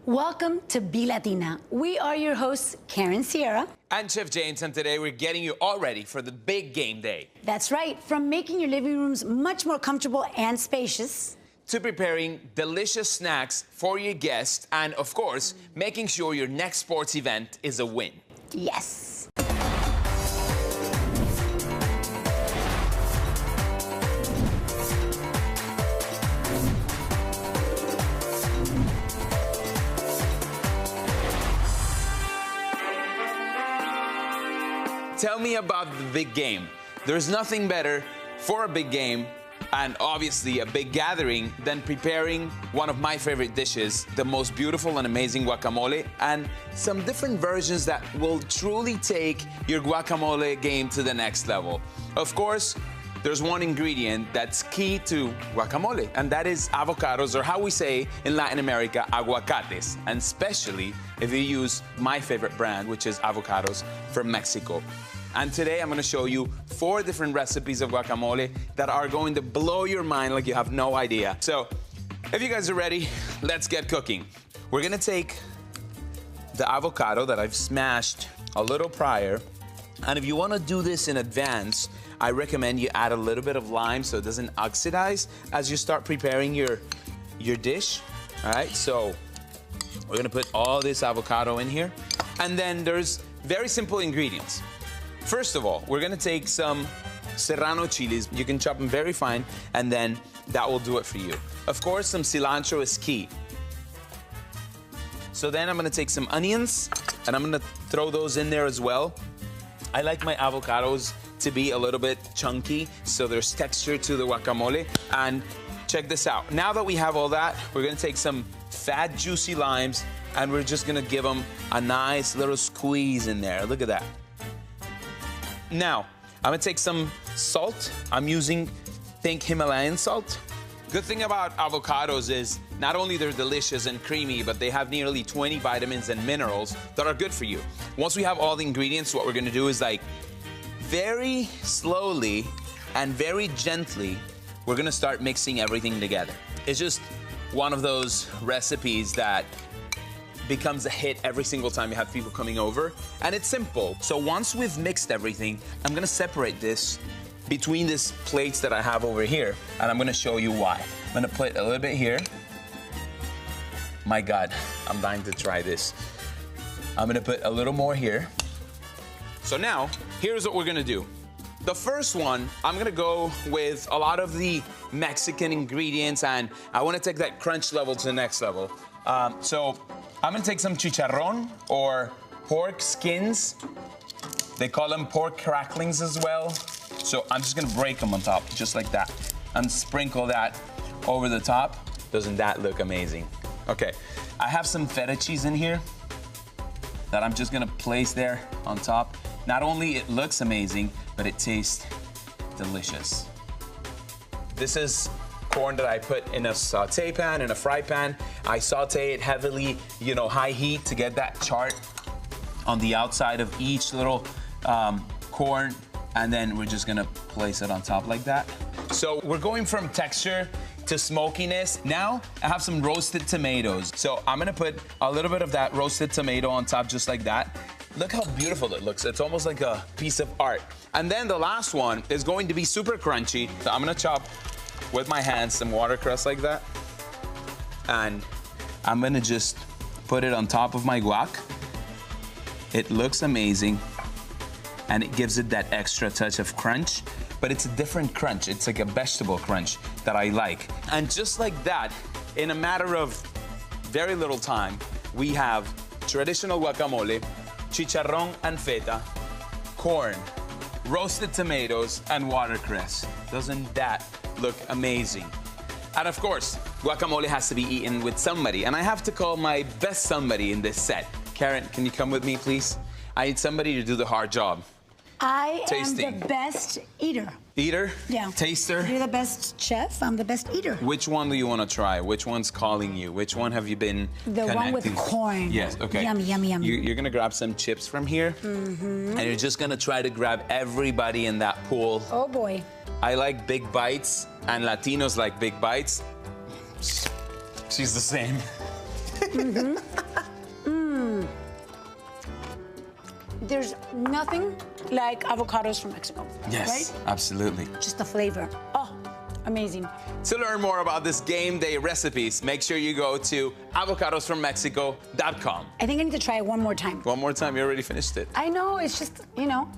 Welcome to Be Latina. We are your hosts, Karen Sierra. And Chef James, and today we're getting you all ready for the big game day. That's right, from making your living rooms much more comfortable and spacious, to preparing delicious snacks for your guests, and of course, making sure your next sports event is a win. Yes. Tell me about the big game. There's nothing better for a big game and obviously a big gathering than preparing one of my favorite dishes, the most beautiful and amazing guacamole, and some different versions that will truly take your guacamole game to the next level. Of course, there's one ingredient that's key to guacamole, and that is avocados, or how we say in Latin America, aguacates, and especially if you use my favorite brand, which is avocados from Mexico. And today I'm gonna show you 4 different recipes of guacamole that are going to blow your mind like you have no idea. So, if you guys are ready, let's get cooking. We're gonna take the avocado that I've smashed a little prior, and if you wanna do this in advance, I recommend you add a little bit of lime so it doesn't oxidize as you start preparing your dish. All right, so we're gonna put all this avocado in here, and then there's very simple ingredients. First of all, we're gonna take some serrano chilies. You can chop them very fine, and then that will do it for you. Of course, some cilantro is key. So then I'm gonna take some onions, and I'm gonna throw those in there as well. I like my avocados to be a little bit chunky, so there's texture to the guacamole. And check this out. Now that we have all that, we're gonna take some fat, juicy limes, and we're just gonna give them a nice little squeeze in there. Look at that. Now, I'm gonna take some salt. I'm using, think Himalayan salt. Good thing about avocados is not only they're delicious and creamy, but they have nearly 20 vitamins and minerals that are good for you. Once we have all the ingredients, what we're gonna do is very slowly and very gently, we're gonna start mixing everything together. It's just one of those recipes that becomes a hit every single time you have people coming over, and it's simple. So once we've mixed everything, I'm gonna separate this between these plates that I have over here, and I'm gonna show you why. I'm gonna put a little bit here. My God, I'm dying to try this. I'm gonna put a little more here. So now, here's what we're gonna do. The first one, I'm gonna go with a lot of the Mexican ingredients, and I wanna take that crunch level to the next level. So I'm gonna take some chicharrón, or pork skins. They call them pork cracklings as well. So I'm just gonna break them on top, just like that, and sprinkle that over the top. Doesn't that look amazing? Okay, I have some feta cheese in here that I'm just gonna place there on top. Not only it looks amazing, but it tastes delicious. This is corn that I put in a saute pan, in a fry pan. I saute it heavily, high heat to get that char on the outside of each little corn, and then we're just gonna place it on top like that. So we're going from texture to smokiness. Now I have some roasted tomatoes. So I'm gonna put a little bit of that roasted tomato on top just like that. Look how beautiful it looks. It's almost like a piece of art. And then the last one is going to be super crunchy. So I'm gonna chop with my hands some watercress like that. And I'm gonna just put it on top of my guac. It looks amazing, and it gives it that extra touch of crunch, but it's a different crunch. It's like a vegetable crunch that I like. And just like that, in a matter of very little time, we have traditional guacamole, chicharrón and feta, corn, roasted tomatoes, and watercress. Doesn't that look amazing? And of course, guacamole has to be eaten with somebody, and I have to call my best somebody in this set. Karen, can you come with me, please? I need somebody to do the hard job. I Tasting. am the best eater. Eater? Yeah. Taster? You're the best chef, I'm the best eater. Which one do you want to try? Which one's calling you? Which one have you been The one with corn. Yes, okay. Yummy, yummy, yummy. You're gonna grab some chips from here, and you're just gonna try to grab everybody in that pool. Oh boy. I like big bites, and Latinos like big bites. She's the same. There's nothing like avocados from Mexico. Yes, Right? absolutely. Just the flavor. Oh, amazing. To learn more about this game day recipes, make sure you go to avocadosfrommexico.com. I think I need to try it one more time. One more time, you already finished it. I know, it's just, you know.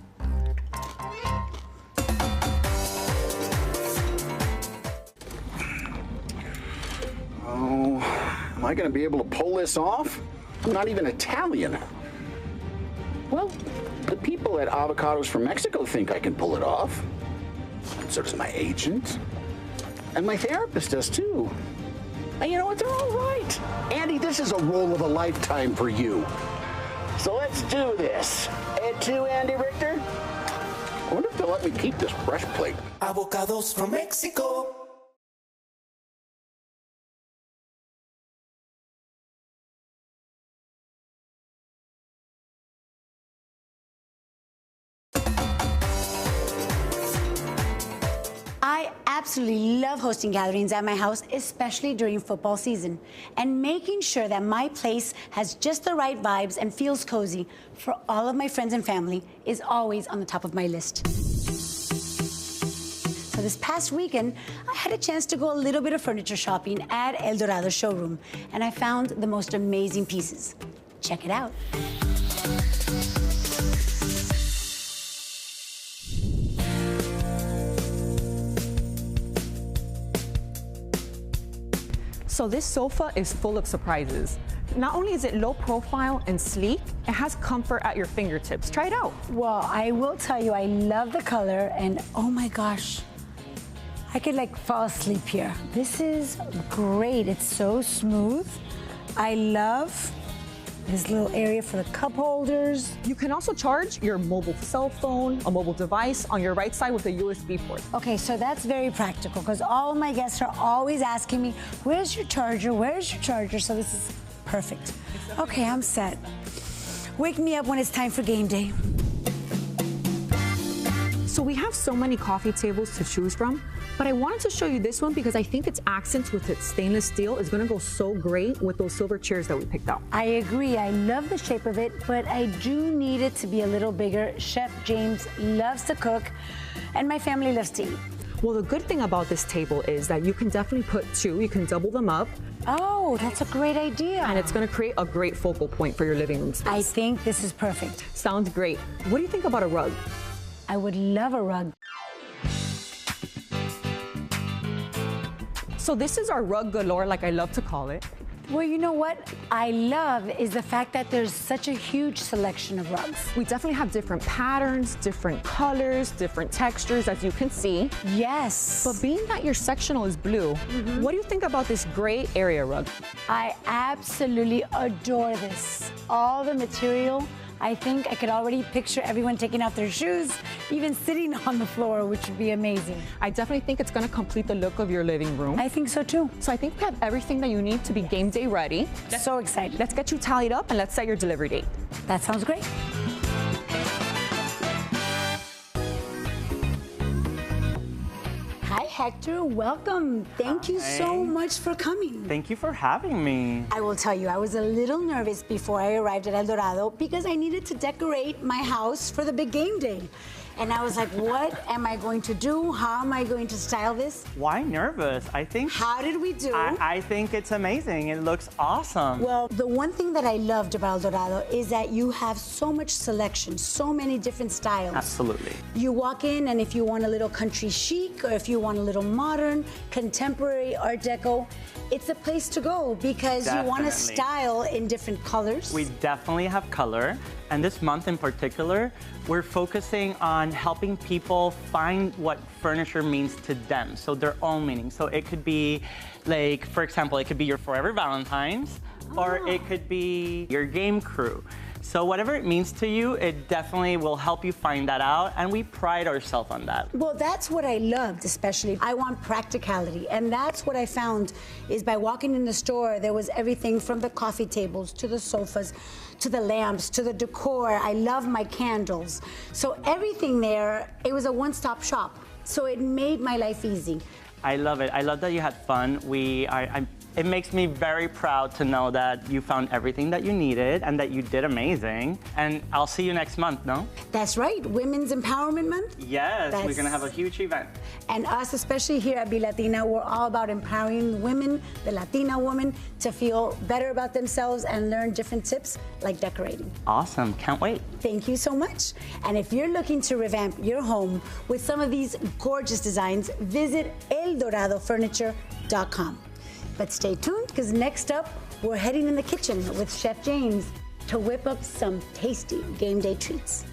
Oh, am I going to be able to pull this off? I'm not even Italian. Well, the people at Avocados from Mexico think I can pull it off. So does my agent. And my therapist does too. And you know what? They're all right. Andy, this is a role of a lifetime for you. So let's do this. And to Andy Richter. I wonder if they'll let me keep this breastplate. Avocados from Mexico. I absolutely love hosting gatherings at my house, especially during football season. And making sure that my place has just the right vibes and feels cozy for all of my friends and family is always on the top of my list. So this past weekend, I had a chance to go a little bit of furniture shopping at El Dorado showroom, and I found the most amazing pieces. Check it out. So this sofa is full of surprises. Not only is it low profile and sleek, it has comfort at your fingertips. Try it out. Well, I will tell you, I love the color, and oh my gosh, I could like fall asleep here. This is great. It's so smooth. I love this little area for the cup holders. You can also charge your mobile cell phone, a mobile device on your right side with a USB port. Okay, so that's very practical because all of my guests are always asking me, where's your charger? Where's your charger? So this is perfect. Okay, I'm set. Wake me up when it's time for game day. So we have so many coffee tables to choose from, but I wanted to show you this one because I think its accents with its stainless steel is gonna go so great with those silver chairs that we picked out. I agree, I love the shape of it, but I do need it to be a little bigger. Chef James loves to cook, and my family loves to eat. Well, the good thing about this table is that you can definitely put two, you can double them up, Oh, that's a great idea. and it's gonna create a great focal point for your living room space. I think this is perfect. Sounds great. What do you think about a rug? I would love a rug. So this is our rug galore, like I love to call it. Well, you know what I love is the fact that there's such a huge selection of rugs. We definitely have different patterns, different colors, different textures, as you can see. Yes. But being that your sectional is blue, what do you think about this gray area rug? I absolutely adore this. All the material, I think I could already picture everyone taking off their shoes, even sitting on the floor, which would be amazing. I definitely think it's gonna complete the look of your living room. I think so too. So I think we have everything that you need to be game day ready. So excited. Let's get you tallied up and let's set your delivery date. That sounds great. Hi, Hector. Welcome. Thank you so much for coming. Thank you for having me. I will tell you, I was a little nervous before I arrived at El Dorado because I needed to decorate my house for the big game day. And I was like, what am I going to do? How am I going to style this? Why nervous? How did we do? I think it's amazing. It looks awesome. Well, the one thing that I loved about El Dorado is that you have so much selection, so many different styles. Absolutely. You walk in, and if you want a little country chic, or if you want a little modern, contemporary, Art Deco, it's a place to go because you want to Definitely. style in different colors. We definitely have color. And this month in particular, we're focusing on helping people find what furniture means to them, so their own meaning. So it could be, like, for example, it could be your Forever Valentines, or it could be your game crew. So whatever it means to you, it definitely will help you find that out, and we pride ourselves on that. Well, that's what I loved, especially. I want practicality, and that's what I found is by walking in the store, there was everything from the coffee tables to the sofas, to the lamps, to the decor. I love my candles. So everything there, it was a one-stop shop. So it made my life easy. I love it. I love that you had fun. I'm it makes me very proud to know that you found everything that you needed and that you did amazing. And I'll see you next month, no? That's right, Women's Empowerment Month. Yes, we're That's- gonna have a huge event. And us, especially here at Be Latina, we're all about empowering women, the Latina woman, to feel better about themselves and learn different tips like decorating. Awesome, can't wait. Thank you so much. And if you're looking to revamp your home with some of these gorgeous designs, visit eldoradofurniture.com. But stay tuned, because next up, we're heading in the kitchen with Chef James to whip up some tasty game day treats.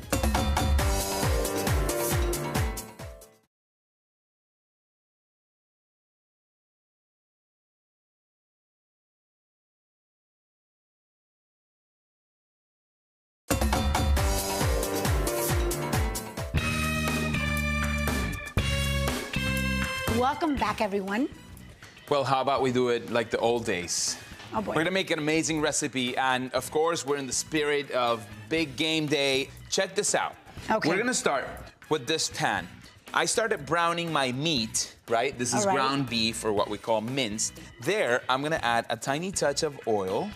Welcome back, everyone. Well, how about we do it like the old days? Oh, boy. We're gonna make an amazing recipe, and of course, we're in the spirit of big game day. Check this out. Okay. We're gonna start with this pan. I started browning my meat, right? This is All right. ground beef, or what we call minced. There, I'm gonna add a tiny touch of oil.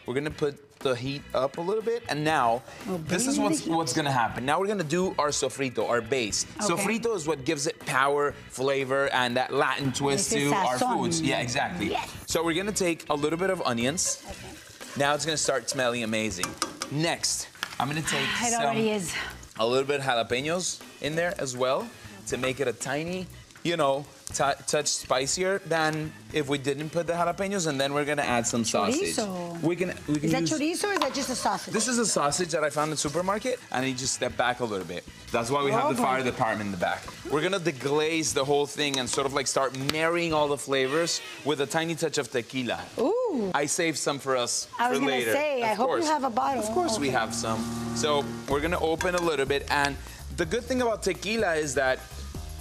We're gonna put the heat up a little bit, and now this is bring the heat. what's gonna happen. Now we're gonna do our sofrito, our base. Okay. Sofrito is what gives it power, flavor, and that Latin twist This is to our sazon. foods. Yeah, exactly. Yes. So we're gonna take a little bit of onions. Okay. Now it's gonna start smelling amazing. Next, I'm gonna take It already is. a little bit of jalapenos in there as well to make it a tiny, touch spicier than if we didn't put the jalapenos. And then we're gonna add some sausage. Chorizo. We can Is that use, chorizo or is that just a sausage? This is a sausage that I found in the supermarket, and you just step back a little bit. That's why we have the boy. fire department in the back. We're gonna deglaze the whole thing and sort of like start marrying all the flavors with a tiny touch of tequila. Ooh. I saved some for us I was for gonna later. say, I Of hope you course. have a bottle. Of course we Okay. have some. So we're gonna open a little bit, and the good thing about tequila is that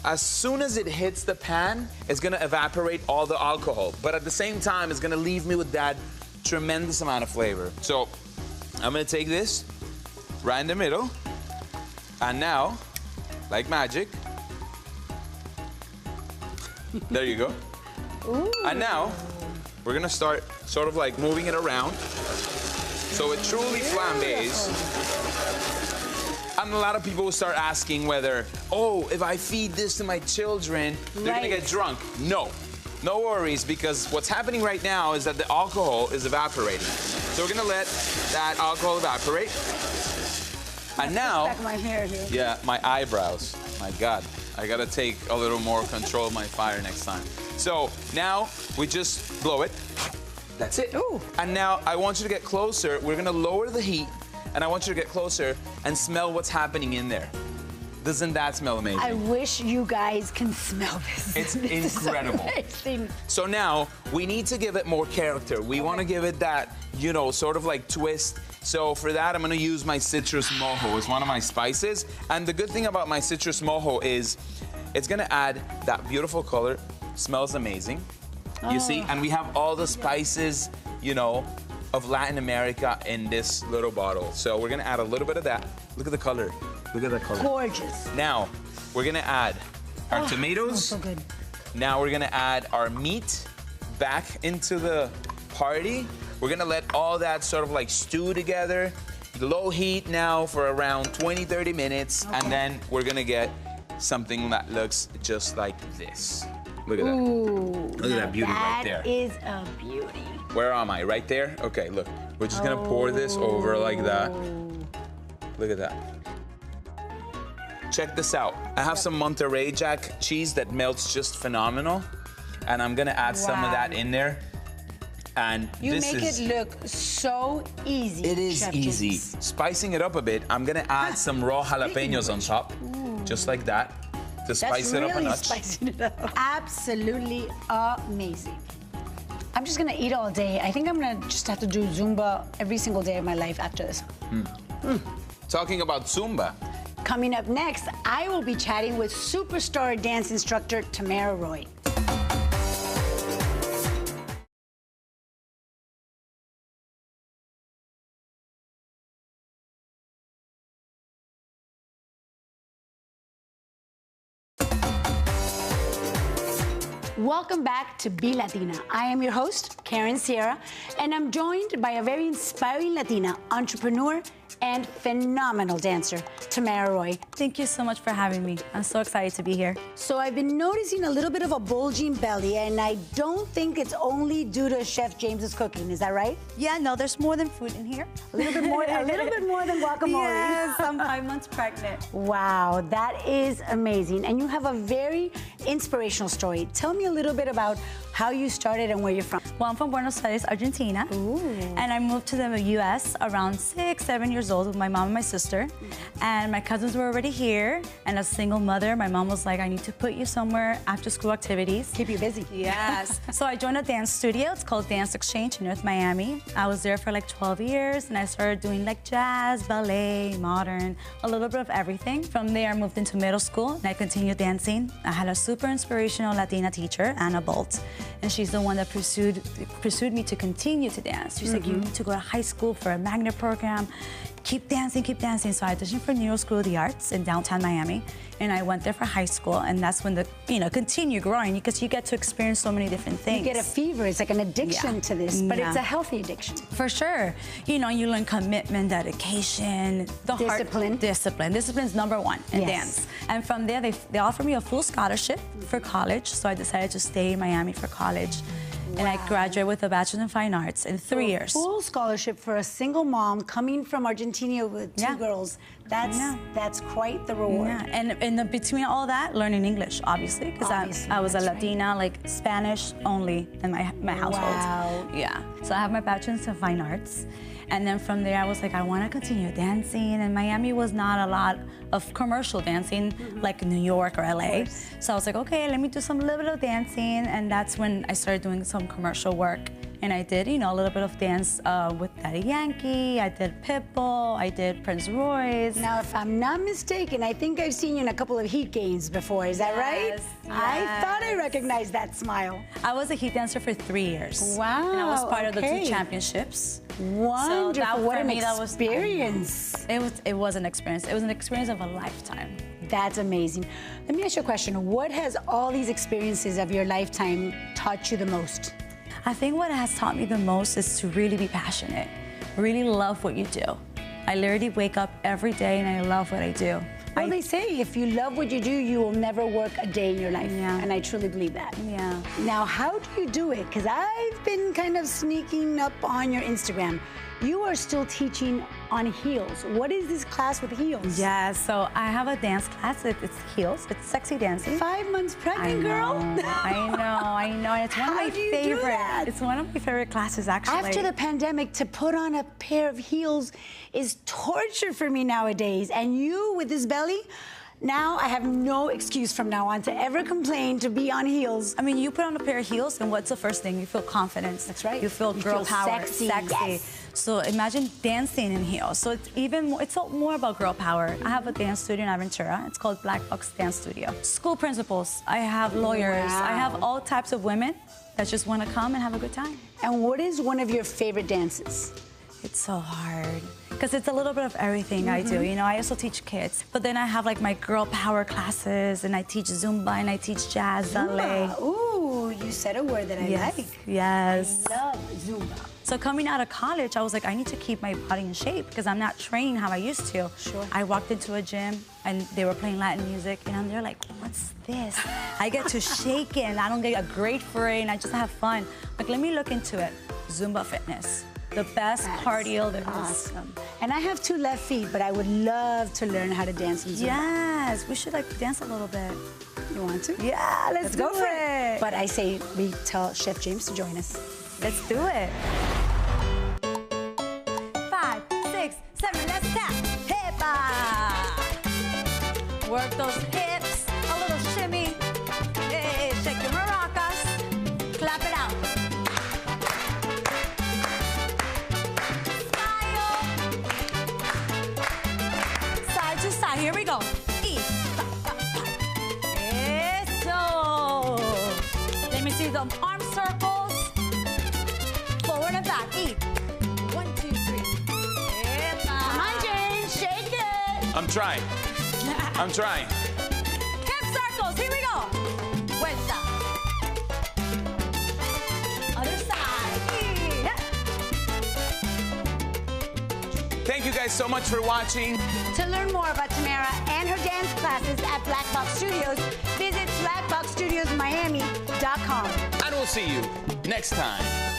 as soon as it hits the pan, it's gonna evaporate all the alcohol. But at the same time, it's gonna leave me with that tremendous amount of flavor. So I'm gonna take this right in the middle, and now, like magic, there you go. Ooh. And now, we're gonna start sort of like moving it around so it truly flambés. And a lot of people will start asking whether, oh, if I feed this to my children, they're gonna Right. get drunk. No, no worries, because what's happening right now is that the alcohol is evaporating. So we're gonna let that alcohol evaporate. And now, Back of my hair here. yeah, my eyebrows. My God, I gotta take a little more control of my fire next time. So now we just blow it. That's it. Ooh. And now I want you to get closer. We're gonna lower the heat, and I want you to get closer and smell what's happening in there. Doesn't that smell amazing? I wish you guys can smell this. It's This is incredible. amazing. So now we need to give it more character. We want to give it that, sort of like twist. So for that, I'm going to use my citrus mojo. It's one of my spices. And the good thing about my citrus mojo is it's going to add that beautiful color. Smells amazing. You see? And we have all the spices, of Latin America in this little bottle. So we're going to add a little bit of that. Look at the color. Look at that color. Gorgeous. Now, we're going to add our tomatoes. So good. Now we're gonna add our meat back into the party. We're gonna let all that sort of like stew together. Low heat now for around 20, 30 minutes. And then we're gonna get something that looks just like this. Look at that. Ooh. Look at that beauty right there. That is a beauty. Where am I? Right there? Okay, look. We're just gonna pour this over like that. Look at that. Check this out. I have some Monterey Jack cheese that melts just phenomenal. And I'm gonna add some of that Wow. in there. And You this make is, it look so easy. it is Chef easy. James. Spicing it up a bit, I'm gonna add some raw jalapenos on top. Just like that. To spice That's it up a really notch. spicing it up. Absolutely amazing. I'm just gonna eat all day. I think I'm gonna just have to do Zumba every single day of my life after this. Talking about Zumba. Coming up next, I will be chatting with superstar dance instructor Tamara Roy. Welcome back to Be Latina. I am your host, Karen Sierra, and I'm joined by a very inspiring Latina entrepreneur and phenomenal dancer, Tamara Roy. Thank you so much for having me. I'm so excited to be here. So I've been noticing a little bit of a bulging belly, and I don't think it's only due to Chef James's cooking. Is that right? Yeah, no, there's more than food in here. A little bit more than guacamole. Yes, I'm 5 months pregnant. Wow, that is amazing. And you have a very inspirational story. Tell me a little bit about how you started and where you're from. Well, I'm from Buenos Aires, Argentina. Ooh. And I moved to the U.S. around 6, 7 years old with my mom and my sister. And my cousins were already here. And as a single mother, my mom was like, I need to put you somewhere after school activities. Keep you busy. Yes. So I joined a dance studio. It's called Dance Exchange in North Miami. I was there for like 12 years, and I started doing like jazz, ballet, modern, a little bit of everything. From there, I moved into middle school, and I continued dancing. I had a super inspirational Latina teacher, Anna Bolt, and she's the one that pursued me to continue to dance. She's like, you need to go to high school for a magnet program. Keep dancing, keep dancing. So I auditioned for New York School of the Arts in downtown Miami, and I went there for high school, and that's when continue growing, because you get to experience so many different things. You get a fever. It's like an addiction to this, but it's a healthy addiction. For sure. You learn commitment, dedication, Discipline. Discipline's number one in dance. And from there, they offered me a full scholarship for college, so I decided to stay in Miami for college. And I graduated with a Bachelor in Fine Arts in 3 years. Full scholarship for a single mom coming from Argentina with two girls. That's quite the reward. Yeah. And between all that, learning English, obviously, because I was a Latina, like Spanish only in my household. Wow. Yeah. So I have my Bachelor in Fine Arts. And then from there, I was like, I want to continue dancing. And Miami was not a lot of commercial dancing like New York or LA. So I was like, okay, let me do some little bit of dancing. And that's when I started doing some commercial work. And I did, a little bit of dance with Daddy Yankee. I did Pitbull. I did Prince Royce. Now, if I'm not mistaken, I think I've seen you in a couple of Heat games before. Is that right? Yes. I thought I recognized that smile. I was a Heat dancer for 3 years. Wow. And I was part of the 2 championships. Wonderful. So that, what for an me, experience. It was an experience. It was an experience of a lifetime. That's amazing. Let me ask you a question. What has all these experiences of your lifetime taught you the most? I think what has taught me the most is to really be passionate, really love what you do. I literally wake up every day and I love what I do. Well, they say if you love what you do, you will never work a day in your life. Yeah. And I truly believe that. Yeah. Now, how do you do it? Because I've been kind of sneaking up on your Instagram. You are still teaching on heels. What is this class with heels? Yeah, so I have a dance class. It's heels. It's sexy dancing. 5 months pregnant, girl. I know. And it's one of my favorite. It's one of my favorite classes, actually. After the pandemic, to put on a pair of heels is torture for me nowadays. And you with this belly, now I have no excuse from now on to ever complain to be on heels. I mean, you put on a pair of heels, and what's the first thing? You feel confidence. That's right. You feel girl power, sexy. Yes. So imagine dancing in heels. So it's more about girl power. I have a dance studio in Aventura. It's called Black Box Dance Studio. School principals. I have lawyers. Wow. I have all types of women that just want to come and have a good time. And what is one of your favorite dances? It's so hard because it's a little bit of everything I do. I also teach kids, but then I have like my girl power classes, and I teach Zumba, and I teach jazz, ballet. Ooh, you said a word that I like. Yes. I love Zumba. So coming out of college, I was like, I need to keep my body in shape because I'm not training how I used to. Sure. I walked into a gym and they were playing Latin music, and I'm there like, what's this? I get to shake it, and I don't get a grade for it, and I just have fun. Like, let me look into it. Zumba fitness. The best cardio there is. Awesome. And I have 2 left feet, but I would love to learn how to dance in Zumba. Yes, we should like dance a little bit. You want to? Yeah, let's go for it. But I say we tell Chef James to join us. Let's do it. 5, 6, 7, let's tap. Hip-a. Work those hips, a little shimmy. Hey, shake your maracas. Clap it out. Smile. Side to side, here we go. Eso. Let me see them arm circles. Forward and back. 1, 2, 3. Come on, James. Shake it. I'm trying. I'm trying. Hip circles. Here we go. Vuelta. Thank you guys so much for watching. To learn more about Tamara and her dance classes at Black Box Studios, visit blackboxstudiosmiami.com. And we'll see you next time.